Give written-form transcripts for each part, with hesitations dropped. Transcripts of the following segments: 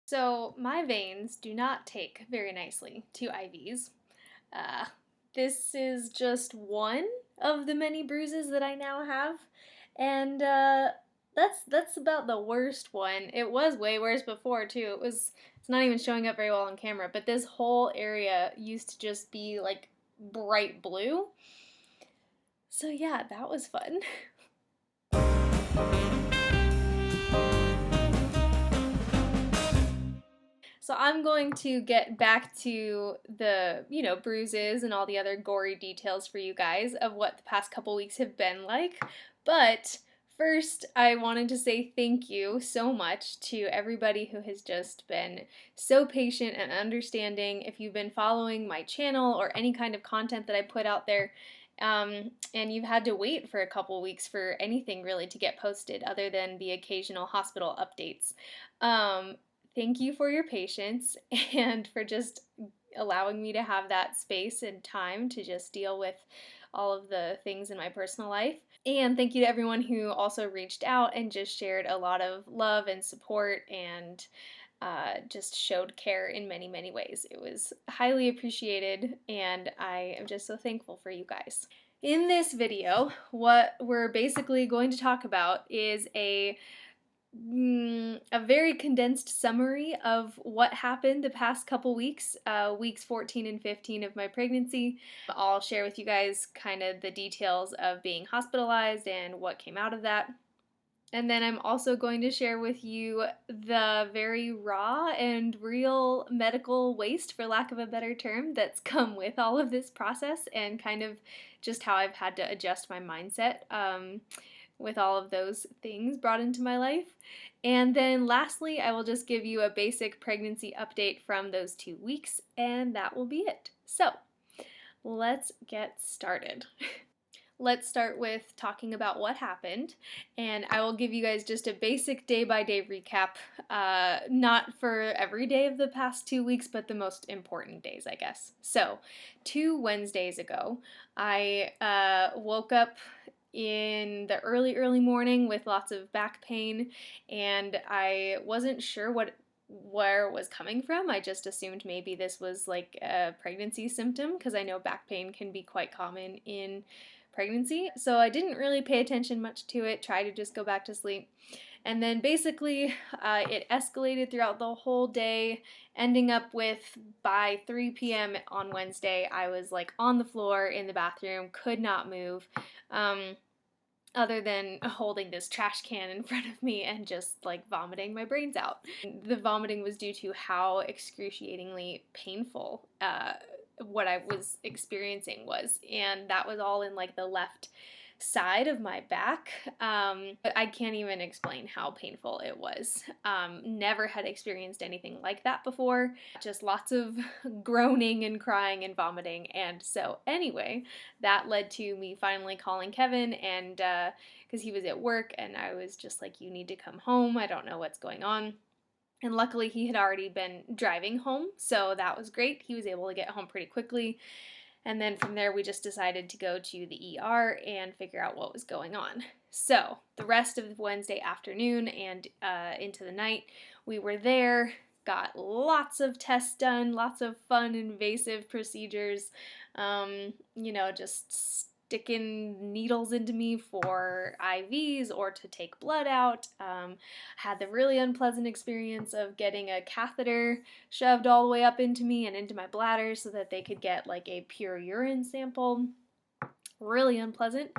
So my veins do not take very nicely to IVs. Uh, this is just one of the many bruises that I now have, and that's about the worst one. It was way worse before too. It's not even showing up very well on camera, but this whole area used to just be like bright blue. So yeah, that was fun. So I'm going to get back to the, bruises and all the other gory details for you guys of what the past couple weeks have been like. But first, I wanted to say thank you so much to everybody who has just been so patient and understanding. If you've been following my channel or any kind of content that I put out there, and you've had to wait for a couple weeks for anything really to get posted other than the occasional hospital updates. Thank you for your patience and for just allowing me to have that space and time to just deal with all of the things in my personal life. And thank you to everyone who also reached out and just shared a lot of love and support and just showed care in many, many ways. It was highly appreciated, and I am just so thankful for you guys. In this video, what we're basically going to talk about is a very condensed summary of what happened the past couple weeks, weeks 14 and 15 of my pregnancy. I'll share with you guys kind of the details of being hospitalized and what came out of that. And then I'm also going to share with you the very raw and real medical waste, for lack of a better term, that's come with all of this process and kind of just how I've had to adjust my mindset with all of those things brought into my life. And then lastly, I will just give you a basic pregnancy update from those 2 weeks, and that will be it. So let's get started. Let's start with talking about what happened, and I will give you guys just a basic day-by-day recap, not for every day of the past 2 weeks, but the most important days, I guess. So, 2 Wednesdays ago, I woke up in the early morning with lots of back pain, and I wasn't sure where it was coming from. I just assumed maybe this was like a pregnancy symptom, because I know back pain can be quite common in pregnancy. So I didn't really pay attention much to it, tried to just go back to sleep. And then basically it escalated throughout the whole day, ending up with by 3 p.m. on Wednesday, I was like on the floor in the bathroom, could not move. Other than holding this trash can in front of me and just like vomiting my brains out. The vomiting was due to how excruciatingly painful what I was experiencing was, and that was all in like the left side of my back. But I can't even explain how painful it was. Never had experienced anything like that before. Just lots of groaning and crying and vomiting. And so anyway, that led to me finally calling Kevin, and because he was at work, and I was just like, you need to come home. I don't know what's going on. And luckily he had already been driving home, so that was great. He was able to get home pretty quickly. And then from there, we just decided to go to the ER and figure out what was going on. So the rest of Wednesday afternoon and into the night, we were there, got lots of tests done, lots of fun invasive procedures, just sticking needles into me for IVs or to take blood out. Had the really unpleasant experience of getting a catheter shoved all the way up into me and into my bladder so that they could get like a pure urine sample. Really unpleasant.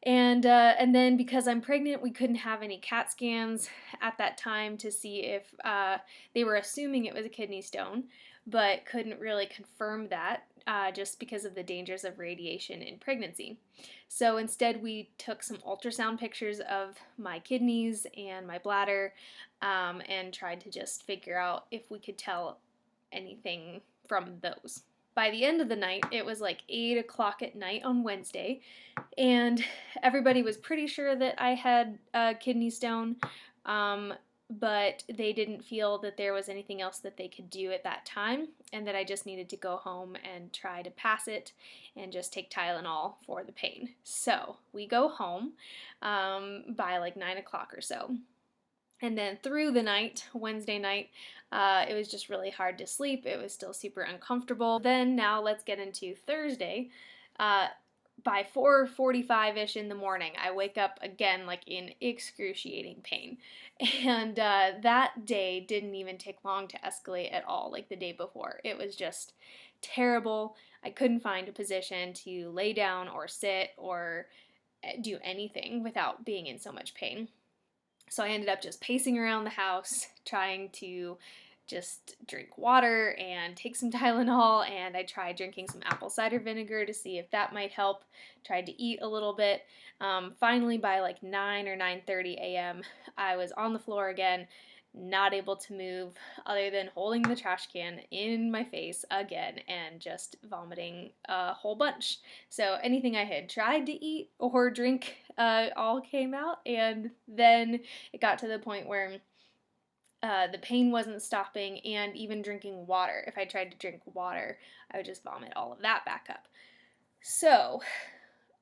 And then because I'm pregnant, we couldn't have any CAT scans at that time to see if they were assuming it was a kidney stone, but couldn't really confirm that just because of the dangers of radiation in pregnancy. So instead, we took some ultrasound pictures of my kidneys and my bladder and tried to just figure out if we could tell anything from those. By the end of the night, it was like 8 o'clock at night on Wednesday, and everybody was pretty sure that I had a kidney stone, but they didn't feel that there was anything else that they could do at that time, and that I just needed to go home and try to pass it and just take Tylenol for the pain. So we go home by like 9 o'clock or so. And then through the night, Wednesday night, it was just really hard to sleep. It was still super uncomfortable. Then now let's get into Thursday. Uh, by 4:45ish in the morning, I wake up again like in excruciating pain. And that day didn't even take long to escalate at all, like the day before. It was just terrible. I couldn't find a position to lay down or sit or do anything without being in so much pain. So I ended up just pacing around the house, trying to just drink water and take some Tylenol, and I tried drinking some apple cider vinegar to see if that might help. Tried to eat a little bit. Finally, by like 9 or 9:30 a.m., I was on the floor again, not able to move other than holding the trash can in my face again and just vomiting a whole bunch. So anything I had tried to eat or drink all came out, and then it got to the point where the pain wasn't stopping, and even drinking water. If I tried to drink water, I would just vomit all of that back up. So,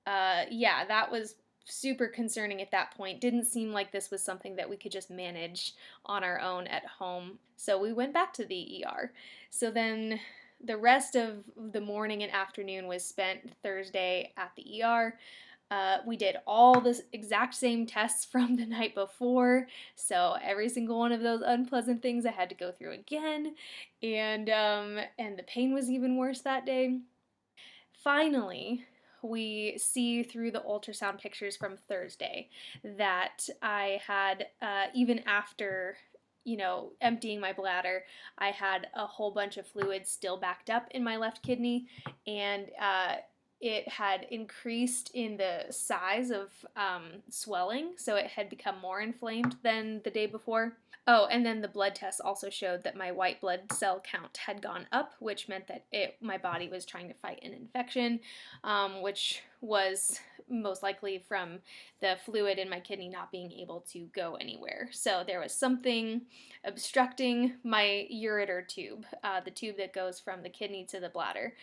yeah, that was super concerning at that point. Didn't seem like this was something that we could just manage on our own at home. So we went back to the ER. So then the rest of the morning and afternoon was spent Thursday at the ER. We did all the exact same tests from the night before, so every single one of those unpleasant things I had to go through again, and the pain was even worse that day. Finally, we see through the ultrasound pictures from Thursday that I had, even after, emptying my bladder, I had a whole bunch of fluid still backed up in my left kidney, and it had increased in the size of swelling, so it had become more inflamed than the day before. Oh, and then the blood tests also showed that my white blood cell count had gone up, which meant that my body was trying to fight an infection, which was most likely from the fluid in my kidney not being able to go anywhere. So there was something obstructing my ureter tube, the tube that goes from the kidney to the bladder.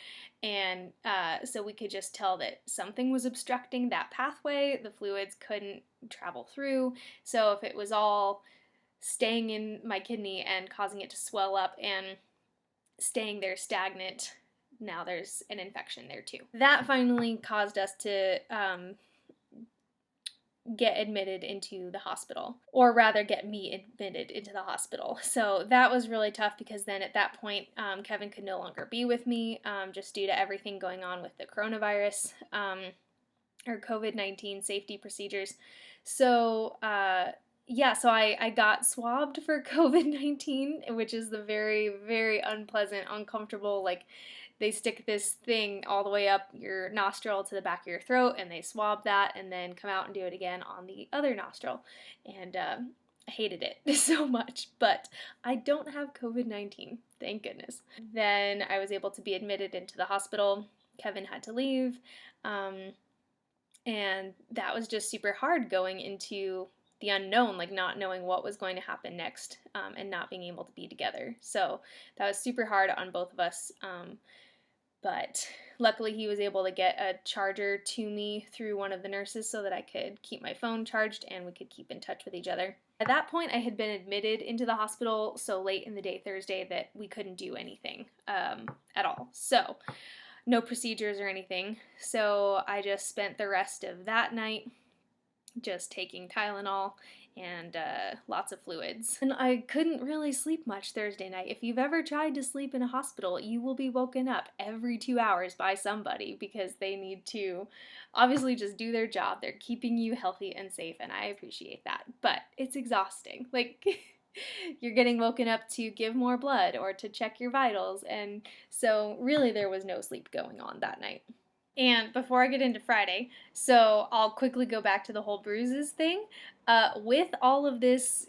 And so we could just tell that something was obstructing that pathway. The fluids couldn't travel through. So if it was all staying in my kidney and causing it to swell up and staying there stagnant, now there's an infection there too. That finally caused us to get admitted into the hospital, or rather get me admitted into the hospital. So that was really tough, because then at that point, Kevin could no longer be with me, just due to everything going on with the coronavirus, or COVID-19 safety procedures. So yeah, so I got swabbed for COVID-19, which is the very, very unpleasant, uncomfortable, like, they stick this thing all the way up your nostril to the back of your throat, and they swab that and then come out and do it again on the other nostril. And I hated it so much, but I don't have COVID-19, thank goodness. Then I was able to be admitted into the hospital. Kevin had to leave, and that was just super hard, going into the unknown, like not knowing what was going to happen next, and not being able to be together. So that was super hard on both of us. But luckily he was able to get a charger to me through one of the nurses so that I could keep my phone charged and we could keep in touch with each other. At that point, I had been admitted into the hospital so late in the day Thursday that we couldn't do anything at all. So no procedures or anything. So I just spent the rest of that night just taking Tylenol and lots of fluids. And I couldn't really sleep much Thursday night. If you've ever tried to sleep in a hospital, you will be woken up every 2 hours by somebody, because they need to obviously just do their job. They're keeping you healthy and safe, and I appreciate that. But it's exhausting. Like, you're getting woken up to give more blood or to check your vitals, and so really there was no sleep going on that night. And before I get into Friday, so I'll quickly go back to the whole bruises thing. With all of this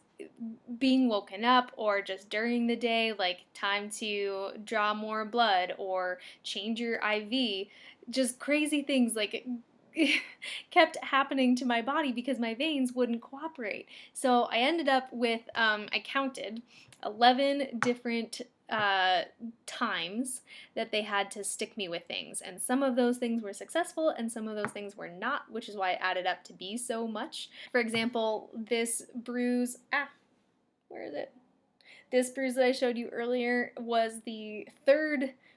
being woken up, or just during the day, like time to draw more blood or change your IV, just crazy things like kept happening to my body because my veins wouldn't cooperate. So I ended up with, I counted 11 different times that they had to stick me with things, and some of those things were successful and some of those things were not, which is why it added up to be so much. For example, this bruise, where is it? This bruise that I showed you earlier was the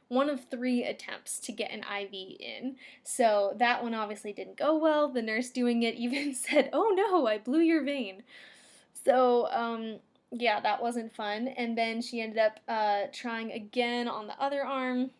one of 3 attempts to get an IV in. So that one obviously didn't go well. The nurse doing it even said, "Oh no, I blew your vein." So, yeah, that wasn't fun. And then she ended up trying again on the other arm,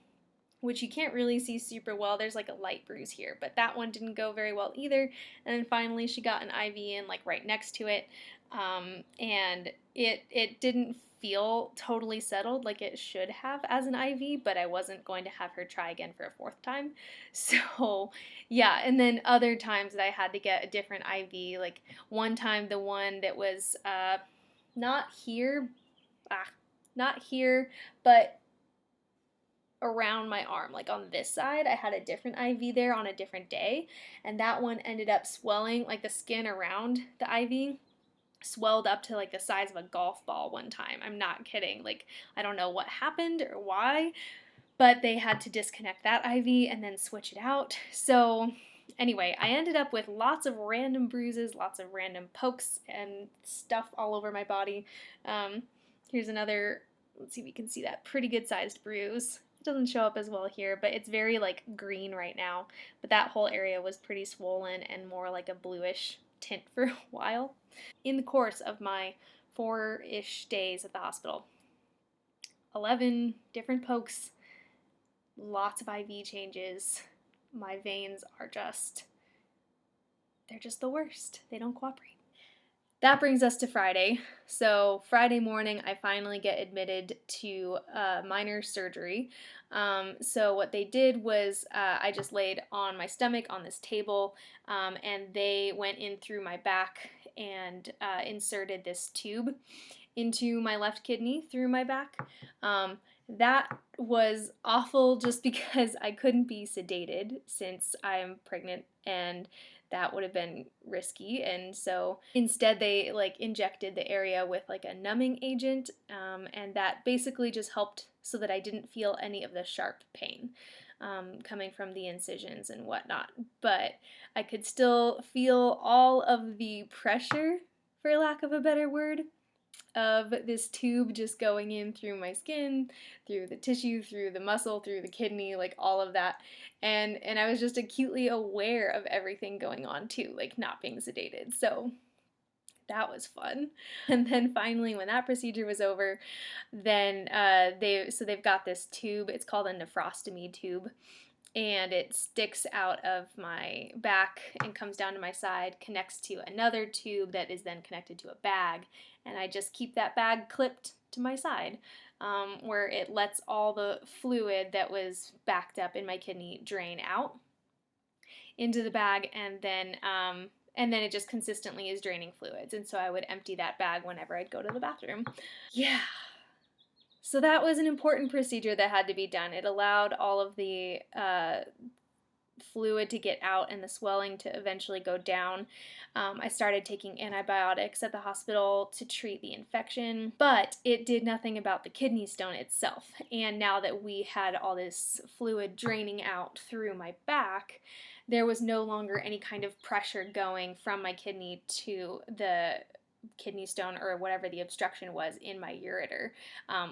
which you can't really see super well. There's like a light bruise here, but that one didn't go very well either. And then finally she got an IV in like right next to it, and it didn't feel totally settled like it should have as an IV, but I wasn't going to have her try again for a 4th time. So yeah, and then other times that I had to get a different IV, like one time the one that was not here, not here, but around my arm, like on this side, I had a different IV there on a different day, and that one ended up swelling, like the skin around the IV swelled up to like the size of a golf ball one time. I'm not kidding. Like, I don't know what happened or why, but they had to disconnect that IV and then switch it out. So anyway, I ended up with lots of random bruises, lots of random pokes and stuff all over my body. Here's another, let's see if you can see that pretty good sized bruise. It doesn't show up as well here, but it's very like green right now. But that whole area was pretty swollen and more like a bluish tint for a while. In the course of my 4-ish days at the hospital, 11 different pokes, lots of IV changes. My veins are they're just the worst. They don't cooperate. That brings us to Friday. So Friday morning, I finally get admitted to minor surgery. So what they did was I just laid on my stomach on this table, and they went in through my back and inserted this tube into my left kidney through my back. That was awful just because I couldn't be sedated since I am pregnant, and that would have been risky. And so instead they like injected the area with like a numbing agent, and that basically just helped so that I didn't feel any of the sharp pain coming from the incisions and whatnot. But I could still feel all of the pressure, for lack of a better word, of this tube just going in through my skin, through the tissue, through the muscle, through the kidney, like all of that. And I was just acutely aware of everything going on too, like not being sedated. So that was fun. And then finally, when that procedure was over, then they've got this tube. It's called a nephrostomy tube, and it sticks out of my back and comes down to my side, connects to another tube that is then connected to a bag, and I just keep that bag clipped to my side, where it lets all the fluid that was backed up in my kidney drain out into the bag, and then it just consistently is draining fluids, and so I would empty that bag whenever I'd go to the bathroom. Yeah. So that was an important procedure that had to be done. It allowed all of the fluid to get out and the swelling to eventually go down. I started taking antibiotics at the hospital to treat the infection, but it did nothing about the kidney stone itself. And now that we had all this fluid draining out through my back, there was no longer any kind of pressure going from my kidney to the kidney stone or whatever the obstruction was in my ureter,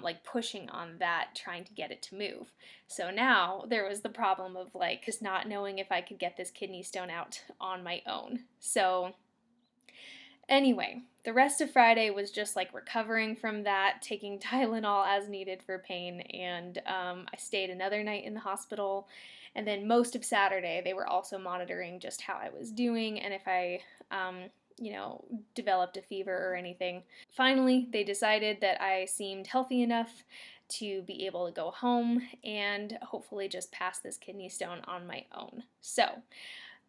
like pushing on that, trying to get it to move. So now there was the problem of like just not knowing if I could get this kidney stone out on my own. So anyway, the rest of Friday was just like recovering from that, taking Tylenol as needed for pain, and I stayed another night in the hospital. And then most of Saturday, they were also monitoring just how I was doing and if I developed a fever or anything. Finally, they decided that I seemed healthy enough to be able to go home and hopefully just pass this kidney stone on my own. So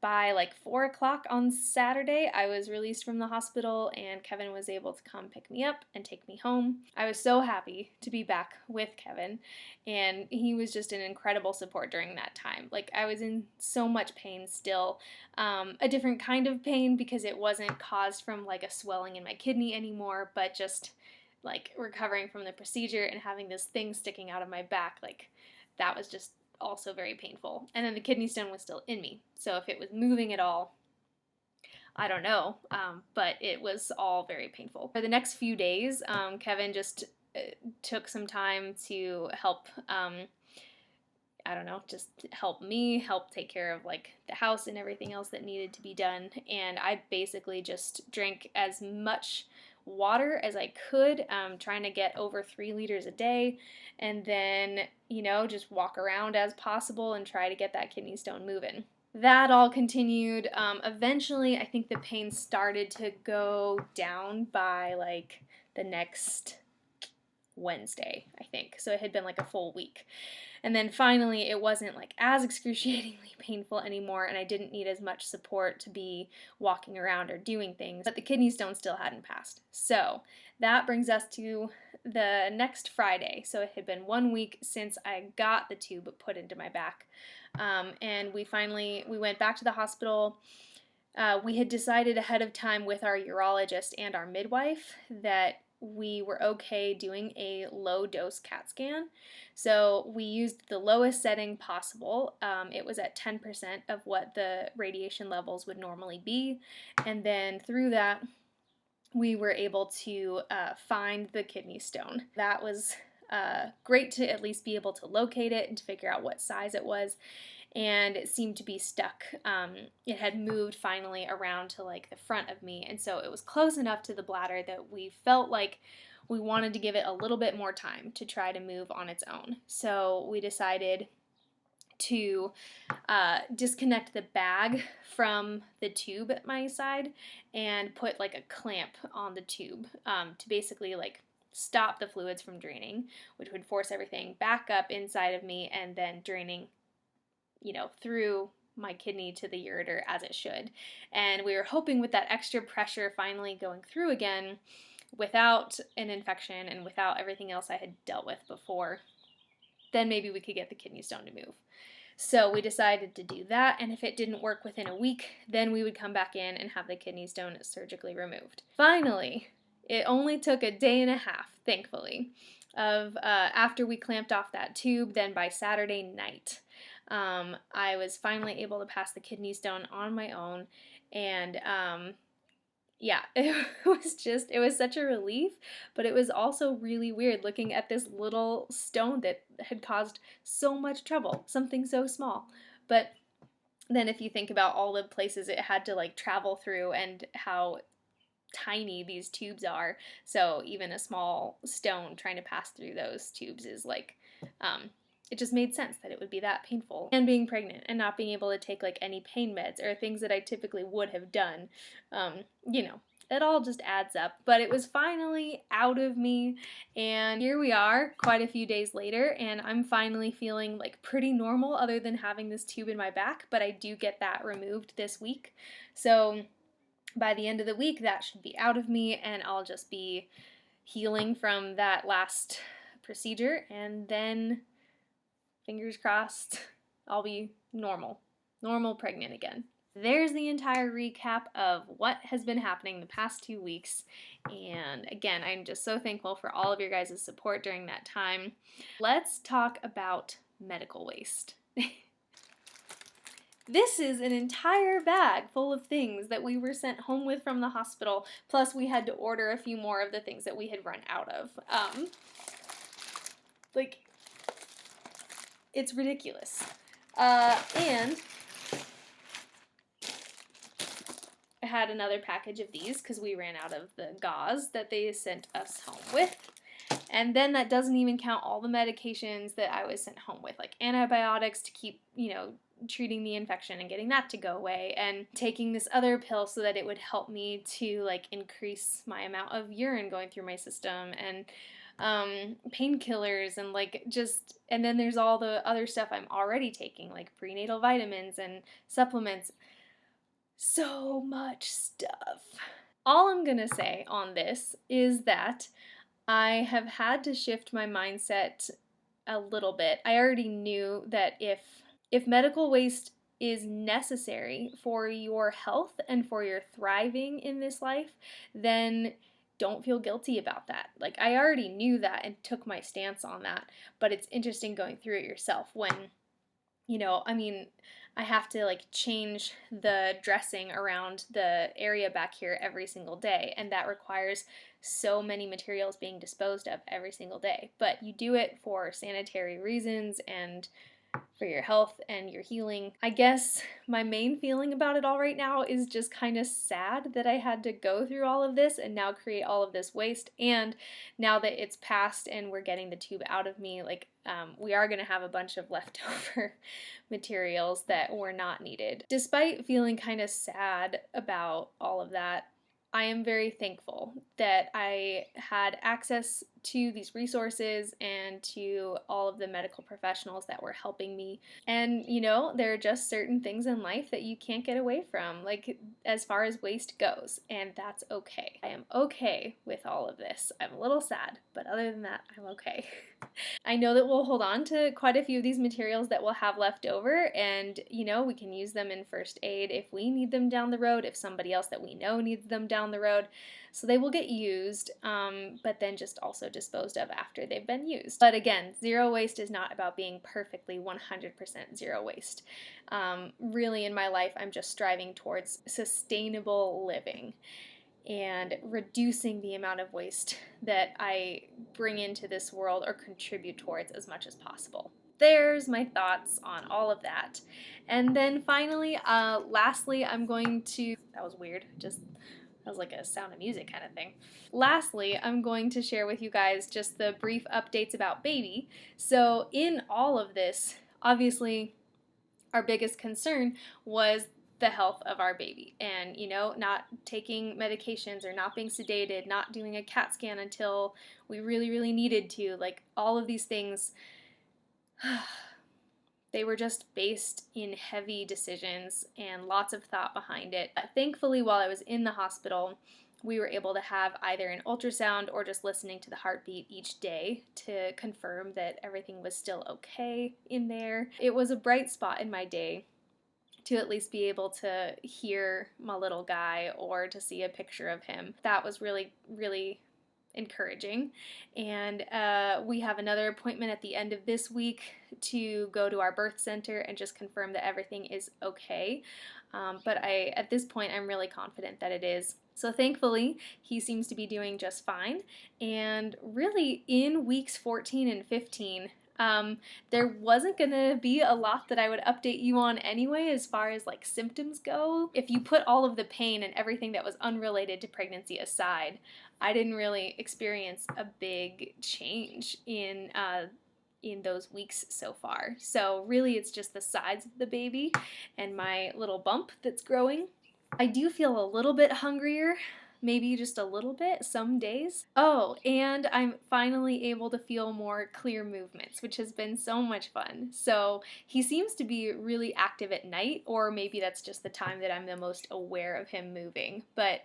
by like 4 o'clock on Saturday, I was released from the hospital and Kevin was able to come pick me up and take me home. I was so happy to be back with Kevin, and he was just an incredible support during that time. Like, I was in so much pain still, a different kind of pain because it wasn't caused from like a swelling in my kidney anymore, but just like recovering from the procedure and having this thing sticking out of my back, like that was just also very painful. And then the kidney stone was still in me, so if it was moving at all, I don't know, but it was all very painful. For the next few days, Kevin just took some time to help, I don't know, just help me, help take care of like the house and everything else that needed to be done. And I basically just drank as much water as I could, trying to get over 3 liters a day, and then, just walk around as possible and try to get that kidney stone moving. That all continued. Eventually, I think the pain started to go down by like the next Wednesday, I think. So it had been like a full week. And then finally, it wasn't like as excruciatingly painful anymore, and I didn't need as much support to be walking around or doing things, but the kidney stone still hadn't passed. So that brings us to the next Friday. So it had been 1 week since I got the tube put into my back, and we went back to the hospital. We had decided ahead of time with our urologist and our midwife that we were okay doing a low dose CAT scan. So we used the lowest setting possible. It was at 10% of what the radiation levels would normally be. And then through that, we were able to find the kidney stone. That was great to at least be able to locate it and to figure out what size it was. And it seemed to be stuck. It had moved finally around to like the front of me, and so it was close enough to the bladder that we felt like we wanted to give it a little bit more time to try to move on its own. So we decided to disconnect the bag from the tube at my side and put like a clamp on the tube to basically like stop the fluids from draining, which would force everything back up inside of me and then draining through my kidney to the ureter as it should. And we were hoping with that extra pressure finally going through again without an infection and without everything else I had dealt with before, then maybe we could get the kidney stone to move. So we decided to do that, and if it didn't work within a week, then we would come back in and have the kidney stone surgically removed. Finally, it only took a day and a half, thankfully, of after we clamped off that tube, then by Saturday night, I was finally able to pass the kidney stone on my own, and yeah, it was such a relief, but it was also really weird looking at this little stone that had caused so much trouble, something so small. But then if you think about all the places it had to like travel through and how tiny these tubes are, so even a small stone trying to pass through those tubes is like, it just made sense that it would be that painful. And being pregnant and not being able to take like any pain meds or things that I typically would have done, it all just adds up. But it was finally out of me, and here we are quite a few days later, and I'm finally feeling like pretty normal other than having this tube in my back, but I do get that removed this week. So by the end of the week, that should be out of me, and I'll just be healing from that last procedure, and then fingers crossed, I'll be normal pregnant again. There's the entire recap of what has been happening the past 2 weeks. And again, I'm just so thankful for all of your guys' support during that time. Let's talk about medical waste. This is an entire bag full of things that we were sent home with from the hospital, plus we had to order a few more of the things that we had run out of. It's ridiculous. And I had another package of these because we ran out of the gauze that they sent us home with. And then that doesn't even count all the medications that I was sent home with, like antibiotics to keep, treating the infection and getting that to go away, and taking this other pill so that it would help me to like increase my amount of urine going through my system, and painkillers, and and then there's all the other stuff I'm already taking, like prenatal vitamins and supplements. So much stuff. All I'm gonna say on this is that I have had to shift my mindset a little bit. I already knew that if medical waste is necessary for your health and for your thriving in this life, then don't feel guilty about that. Like, I already knew that and took my stance on that, but it's interesting going through it yourself when I mean, I have to like change the dressing around the area back here every single day, and that requires so many materials being disposed of every single day. But you do it for sanitary reasons and for your health and your healing. I guess my main feeling about it all right now is just kind of sad that I had to go through all of this and now create all of this waste. And now that it's passed and we're getting the tube out of me, like we are going to have a bunch of leftover materials that were not needed. Despite feeling kind of sad about all of that, I am very thankful that I had access to these resources and to all of the medical professionals that were helping me. And, there are just certain things in life that you can't get away from, like as far as waste goes, and that's okay. I am okay with all of this. I'm a little sad, but other than that, I'm okay. I know that we'll hold on to quite a few of these materials that we'll have left over, and we can use them in first aid if we need them down the road, if somebody else that we know needs them down the road. So they will get used, but then just also disposed of after they've been used. But again, zero waste is not about being perfectly 100% zero waste. Really, in my life, I'm just striving towards sustainable living and reducing the amount of waste that I bring into this world or contribute towards as much as possible. There's my thoughts on all of that. And then finally, lastly, I'm going to, that was weird, just that was like a Sound of Music kind of thing. Lastly, I'm going to share with you guys just the brief updates about baby. So in all of this, obviously, our biggest concern was the health of our baby, and not taking medications or not being sedated, not doing a CAT scan until we really, really needed to, like all of these things. They were just based in heavy decisions and lots of thought behind it. Thankfully, while I was in the hospital, we were able to have either an ultrasound or just listening to the heartbeat each day to confirm that everything was still okay in there. It was a bright spot in my day to at least be able to hear my little guy or to see a picture of him. That was really, really encouraging. And we have another appointment at the end of this week to go to our birth center and just confirm that everything is okay. But at this point, I'm really confident that it is. So thankfully, he seems to be doing just fine. And really, in weeks 14 and 15, there wasn't gonna be a lot that I would update you on anyway as far as like symptoms go. If you put all of the pain and everything that was unrelated to pregnancy aside, I didn't really experience a big change in those weeks so far. So really it's just the size of the baby and my little bump that's growing. I do feel a little bit hungrier, maybe just a little bit some days. Oh, and I'm finally able to feel more clear movements, which has been so much fun. So he seems to be really active at night, or maybe that's just the time that I'm the most aware of him moving. But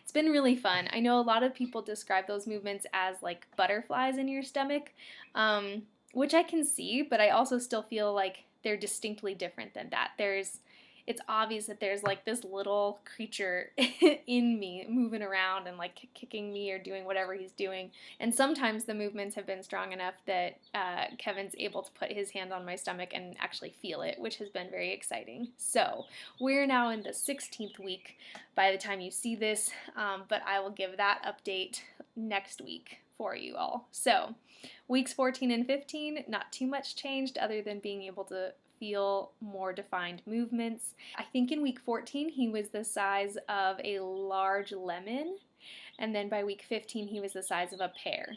it's been really fun. I know a lot of people describe those movements as like butterflies in your stomach, which I can see, but I also still feel like they're distinctly different than that. It's obvious that there's like this little creature in me moving around and like kicking me or doing whatever he's doing. And sometimes the movements have been strong enough that Kevin's able to put his hand on my stomach and actually feel it, which has been very exciting. So we're now in the 16th week by the time you see this, but I will give that update next week for you all. So weeks 14 and 15, not too much changed other than being able to feel more defined movements. I think in week 14 he was the size of a large lemon, and then by week 15 he was the size of a pear.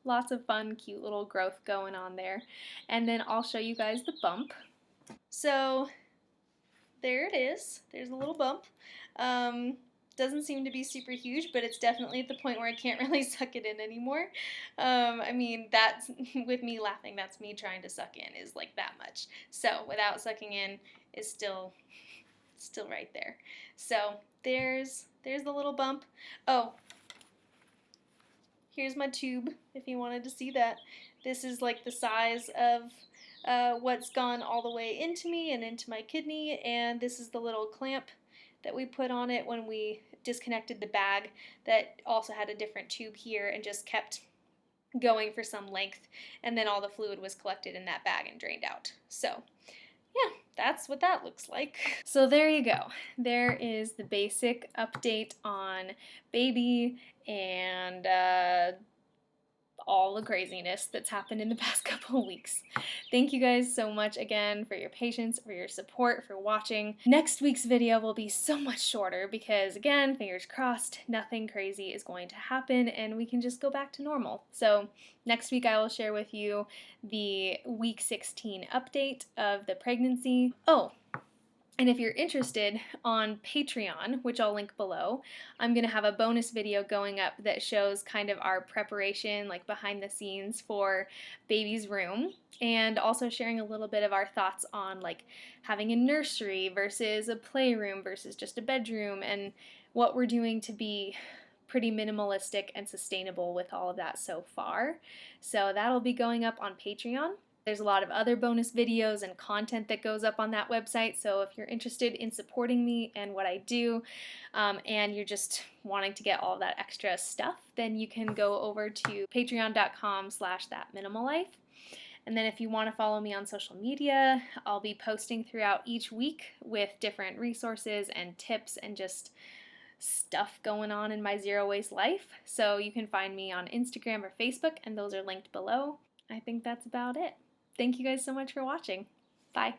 Lots of fun, cute little growth going on there. And then I'll show you guys the bump. So there it is. There's a little bump. Doesn't seem to be super huge, but it's definitely at the point where I can't really suck it in anymore. I mean, that's, with me laughing, that's me trying to suck in, is like that much. So without sucking in is still right there. So there's the little bump. Oh, here's my tube, if you wanted to see that. This is like the size of what's gone all the way into me and into my kidney, and this is the little clamp that we put on it when we disconnected the bag that also had a different tube here and just kept going for some length, and then all the fluid was collected in that bag and drained out. So yeah, that's what that looks like. So there you go. There is the basic update on baby and all the craziness that's happened in the past couple of weeks. Thank you guys so much again for your patience, for your support, for watching. Next week's video will be so much shorter because, again, fingers crossed, nothing crazy is going to happen and we can just go back to normal. So next week I will share with you the week 16 update of the pregnancy. Oh, and if you're interested, on Patreon, which I'll link below, I'm going to have a bonus video going up that shows kind of our preparation, like behind the scenes for baby's room, and also sharing a little bit of our thoughts on like having a nursery versus a playroom versus just a bedroom, and what we're doing to be pretty minimalistic and sustainable with all of that so far. So that'll be going up on Patreon. There's a lot of other bonus videos and content that goes up on that website, so if you're interested in supporting me and what I do, and you're just wanting to get all of that extra stuff, then you can go over to patreon.com/that.minimal.life. And then if you want to follow me on social media, I'll be posting throughout each week with different resources and tips and just stuff going on in my zero waste life. So you can find me on Instagram or Facebook, and those are linked below. I think that's about it. Thank you guys so much for watching. Bye.